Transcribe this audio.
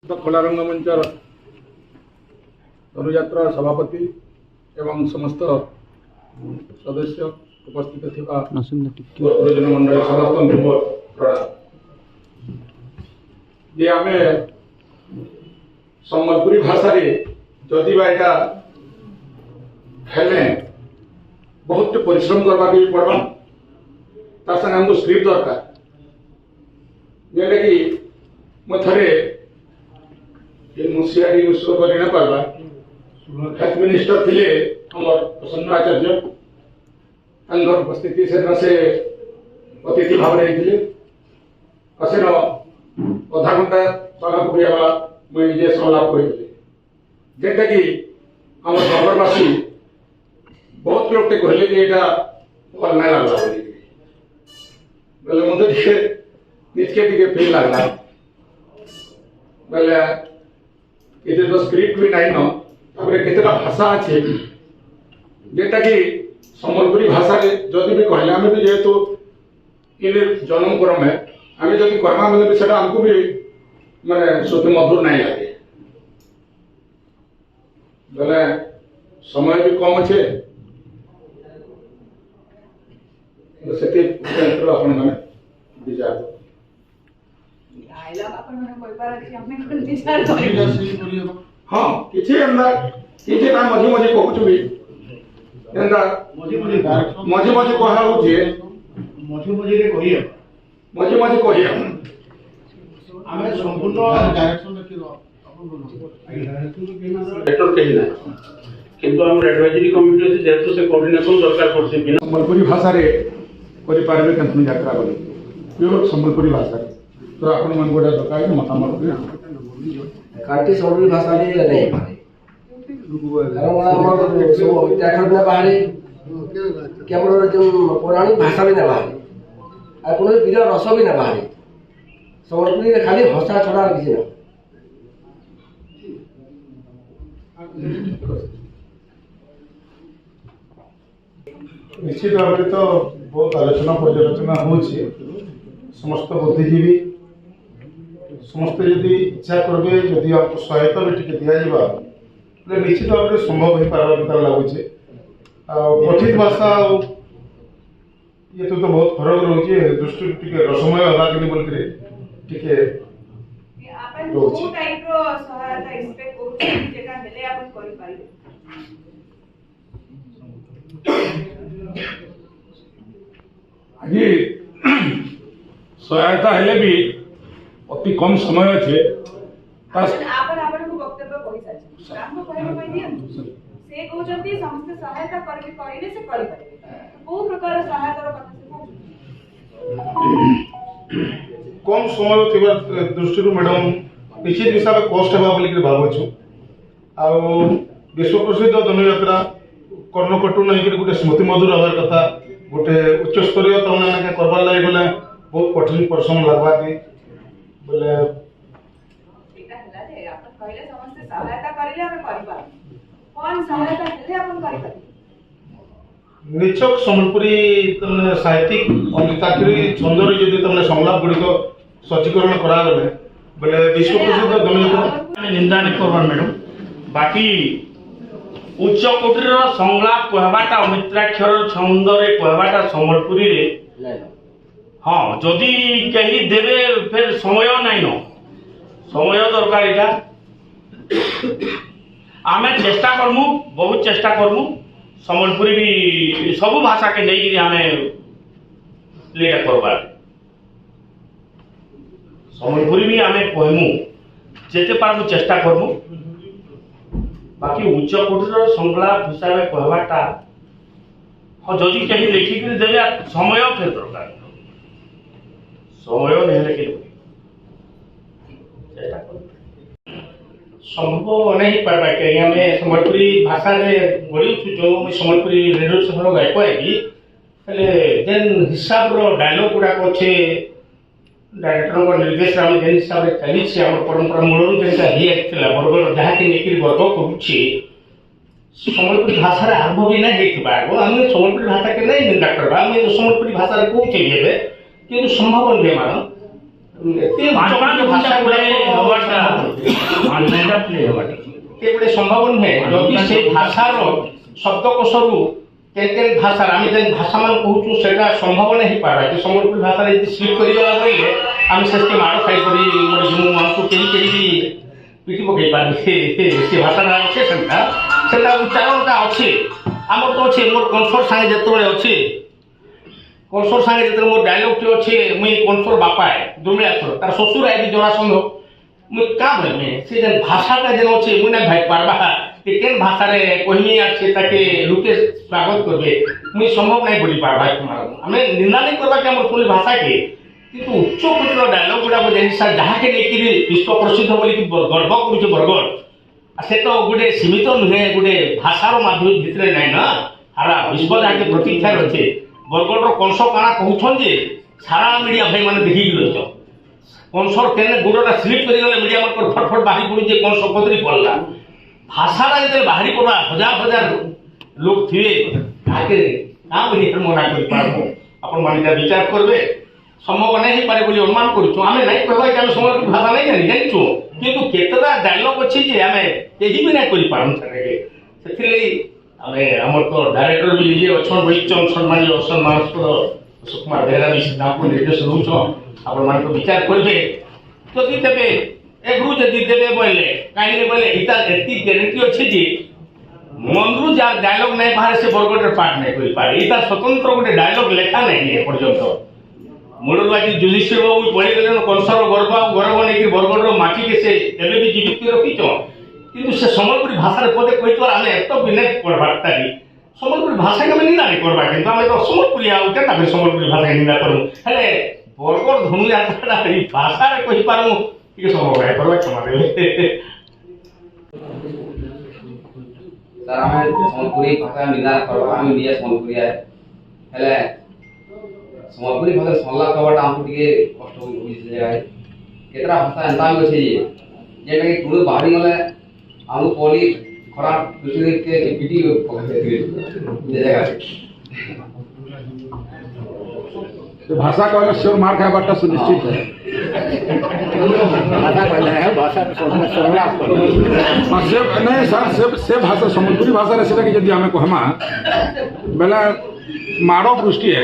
खोला रंगमंचर धनुयात्रा सभापति एवं समस्त सदस्य उपस्थित थिबा गुरुजन मंडल समस्त प्रणाम। जे आमे सम्बलपुरी भाषा रे जदि बाइटा हेले बहुत परिश्रम करबा के पड़बा तार संग हमको स्क्रिप्ट दरकार जेटा कि मथरे ये मुसियारी उसको करि न पारबा हेल्थ मिनिस्टर थिले हमर प्रसन्न आचार्य अंदर उपस्थिति से अतिथि भाव में थिले असेन आधा घंटा सभा को बियावा मैं जे संलाप कहिली जेटा कि हम नगरवासी बहुत लोग के कहले जे एटा भल ना लागला बोली बोले मते निचके फील लागला बोले ये तो स्क्रिप्ट भी नहीं न तापर केतेटा भाषा अच्छे जेटा कि सम्बलपुरी भाषा रे जदि भी कहले आमे भी जेहेतु इन जन्म क्रम है आमे जदि कहमा बोले भी सेटा हमको भी माने शुद्ध मधुर नहीं लगे बोले समय भी कम अच्छे सेते अपन माने विचार हाँ किसी अंदर किसी ना मझे मझे कहूँ भी एंदा मझे मझे कहा हो जे मझे मझे रे कहिए मझे मझे कहिए हमें संपूर्ण डायरेक्शन रखिलो डायरेक्टर कहिना किंतु हम एडवाइजरी कमिटी से जेतु से कोऑर्डिनेशन दरकार करছে सम्बलपुरी भाषा रे करि पारबे कंतु यात्रा बोली प्योर सम्बलपुरी भाषा रे तो आपण मन गोडा दरकार मतामत काटी सम्बलपुरी भाषा रे नहीं पारे कारण हमर सब उत्तराखंड में बाहर केवल जो पौराणिक भाषा भी ना बाहर आ कोनो वीर रस भी ना बाहर सम्बलपुरी रे खाली भाषा छड़ा किसी ना निश्चित भाव तो बहुत आलोचना पर्यालोचना होची समस्त बुद्धिजीवी समस्त यदि इच्छा करबे यदि आपको सहायता भी टिके दिया जाबा ले निश्चित भाव में संभव हो पारबा बितर लागुचे आ कथित भाषा ये तो बहुत फरक रहउचे दृष्टि टिके रसमय हला कि बोल करे टिके आपन को टाइप रो सहायता एक्सपेक्ट करू जेका हेले आपन करि पाइबे आगे सहायता हेले भी अति कम समय अच्छे आपन आपन को वक्तव्य कहि साचे काम को कहबा पई दियन से कहउचंती समस्त सहायता करबे करिले से करि पाइबे को प्रकार सहायता रो कथा से कम समय थिबा दृष्टि मैडम निश्चित हिसाब से कष्ट हेबा बोली भावछु आ विश्व प्रसिद्ध धनुयात्रा कर्णकटु नहीं गोटे स्मृति मधुर हबार कथा गोटे उच्च स्तरीय तमने करबार लागि बोले बहुत कठिन परिश्रम लागबा के बोले एटा हला जे आपन कहले समस्त सहायता करिले हम करिबा कोन सहायता हेले आपन करिबा निचक सम्बलपुरी तमने साहित्यिक अनिताकरी छंदर यदि तमने संलाप गुडी को सज्जीकरण करा गले बोले विश्व प्रसिद्ध धनुयात्रा निंदा नहीं करबार मैडम बाकी उच्च कोटीर संलाप कहबाटा अमित्राक्षर छंद रे कहबाटा सम्बलपुरी रे हाँ जदि कहीं देवे फिर समय नहीं न समय दरकार इटा आमे चेष्टा करमु बहुत चेष्टा करमु सम्बलपुरी भी सब भाषा के नहीं कि आमे लेटा करबार सम्बलपुरी भी आमे कहमु जेते पारमु चेष्टा करमु बाकी उच्च कोटीर संलाप हिसाब से कहबाटा हाँ जदि कहीं लिखिक देवे समय फिर दरकार समय नहीं संभव नहीं पार्बा कहीं आम सम्बलपुरी भाषा गढ़ी जो सम्बलपुरी रेडियो स्टेशन गाय पाइबी जेन हिसाब डायलॉग गुड़ाक अच्छे डायरेक्टर निर्देश आम जेन हिसाब से चली परंपरा मूलर जेनटा बरगढ़ जहाँ कि नहीं वर्ग करुच्छे सम्बलपुरी भाषा आरंभ भी नहीं आम सम्बलपुरी भाषा के नहीं निंदा करवा आम सम्बलपुरी भाषा कौचे कि संभव नुहे मान भाषा गुड़ा ଭୂମିକା ପ୍ଲେ ହେବା ଏ ଗୋଟେ ସମ୍ଭବ ନୁହେଁ ଯଦି ସେ ଭାଷାର ଶବ୍ଦକୋଷରୁ କେନ୍ କେନ୍ ଭାଷାର ଆମେ ଯେନ୍ ଭାଷାମାନ କହୁଛୁ ସେଇଟା ସମ୍ଭବ ନାଇଁ ହେଇପାରେ ଯେ ସମ୍ବଲପୁରୀ ଭାଷାରେ ଯଦି ସ୍ଲିପ୍ କରିଗଲା ବୋଇଲେ ଆମେ ସେଠି ମାଡ଼ ଖାଇକରି ମରିଯିମୁ ଆମକୁ କେହି କେହି ବି ପିଟି ପକେଇ ପାରିବେ ସେ ଭାଷାଟା ଅଛେ ସେଟା ଉଚ୍ଚାରଣଟା ଅଛେ ଆମର ତ ଅଛେ ମୋର କନସର୍ଟ ସାଙ୍ଗେ ଯେତେବେଳେ ଅଛେ କନସର୍ଟ ସାଙ୍ଗେ ଯେତେବେଳେ ମୋର ଡାଇଲଗ୍ଟି ଅଛେ ମୁଇଁ କନସର୍ଟ ବାପା ଦୁର୍ମିଳାଶ୍ୱର ତାର ଶ୍ୱଶୁର ଆଇବି ଜରାସନ୍ଧ ମୁଇଁ କା ବୋଲମେ ସେ ଯେନ୍ ଭାଷାଟା ଯେନ୍ ଅଛେ ମୁଇଁ ନାଇଁ ଭାଇ ପାରବା କେନ୍ ଭାଷାରେ କহিমি আর সেটাকে লোকে স্বাগত করবে মুই সম্ভব নাই বলি পারবা আমি নিন্দা নাই করবা কি আমার শুনি ভাষাকে কিন্তু উচ্চ কোটির ডায়লগ গুড়াক জিনিসটা যাহাকে নেইকি বিশ্ব প্রসিদ্ধ বলি গর্ব করুছে বরগড় আর সে তো গোটে সীমিত নুহে গোটে ভাষার মাধ্যম ভিতরে নাই না সারা বিশ্ব যাকে প্রতীক্ষা রয়েছে বরগড়র কংস কাଣା কହୁছন যে সারা মিডিয়া ভাই মানে দেখি গেছ কংসর কেনে গোড়টা স্লিপ করে গেলে মিডিয়া আমার ফটফট বাহি পড়ুছে কংস কদরি পড়লা ভাষাটা যদি বাহারি পড়া হাজার হাজার লোক থিবে তাকে না বলি মনা করে পারবো আপন মানে বিচার করবে সম্ভব নাই পারে বলে অনুমান করছু আমি নাই কহবা যে আমি সম্বলপুরী ভাষা নাই জানি জানিছু কিন্তু কেতটা ডায়লগ আছে যে আমি কেহি ବି নাই କରି পারম সেটাকে ସେଥିଲାଗି ଆମେ ଆମର ତ ଡାଇରେକ୍ଟର ବି ନିଜେ ଅଛନ୍ ବୈଚନ ସମ୍ମାନୀୟ ଅସମ୍ମାନସ୍ପଦ ସୁକୁମାର ବେହେରା ବି ତାଙ୍କୁ ନିର୍ଦ୍ଦେଶ ଦଉଛ ଆପଣମାନେ ତ ବିଚାର କରିବେ ଯଦି ଦେବେ ଏଗ୍ରୁ ଯଦି ଦେବେ ବୋଇଲେ କାହିଁକି ବୋଇଲେ ଇଟା ଏତିକି ଗ୍ୟାରେଣ୍ଟି ଅଛି ଯେ ମନରୁ ଯାହା ଡାୟଲଗ ନାଇଁ ବାହାରେ ସେ ବରଗଡ଼ରେ ପାଠ ନାଇଁ କରିପାରେ ଇଟା ସ୍ୱତନ୍ତ୍ର ଗୋଟେ ଡାୟଲଗ ଲେଖା ନାହିଁ ଏପର୍ଯ୍ୟନ୍ତ ମୂଳରୁ ଆଜି ଯୁଧିଷ୍ଠିର ବାବୁ ପଳେଇଗଲେନ କଂସର ଗର୍ବ ଆଉ ଗୌରବ ନେଇକି ବରଗଡ଼ର ମାଟିକେ ସେ ଏବେ ବି ଜୀବିତ ରଖିଛ କିନ୍ତୁ ସେ ସମ୍ବଲପୁରୀ ଭାଷାରେ ପଦେ କହିଥିବାର ଆମେ ଏତ ବି ନାଇଁ ପଢ଼ବାର୍ ତାକି ସମ୍ବଲପୁରୀ ଭାଷାକେ ଆମେ ନିନ୍ଦା ନାଇଁ କରବା କିନ୍ତୁ ଆମେ ତ ସମ୍ବଲପୁରୀ ଆଉ କେନ୍ତା କରି ସମ୍ବଲପୁରୀ ଭାଷାକେ ନିନ୍ଦା କରମୁ ହେଲେ ବରଗଡ଼ ଧନୁଯାତ୍ରାଟା ଏଇ ଭାଷାରେ କହିପାରମୁ ଟିକେ ସମ୍ଭବ ନାଇଁ କରବା କ୍ଷମା ଦେବେ सर आम सम्बलपुरी भाषा निंदा करवा आम निजे सम्बलपुरी हेले सम्बलपुरी भाषा सुनला कबाटा हमको टिके कष्ट होई से जगह केतरा भाषा एंता भी अछि जेटा कि कोनो बाहरी गले हमको पोली खराब दूसरे के पीटी पकड़े जे जगह तो भाषा कहले श्योर मार खाबाटा सुनिश्चित है भाषा कहले है भाषा सुनला नहीं सर से भाषा सम्बलपुरी भाषा रे सेटा कि यदि हमें कहमा बेला माड़ो पृष्टि है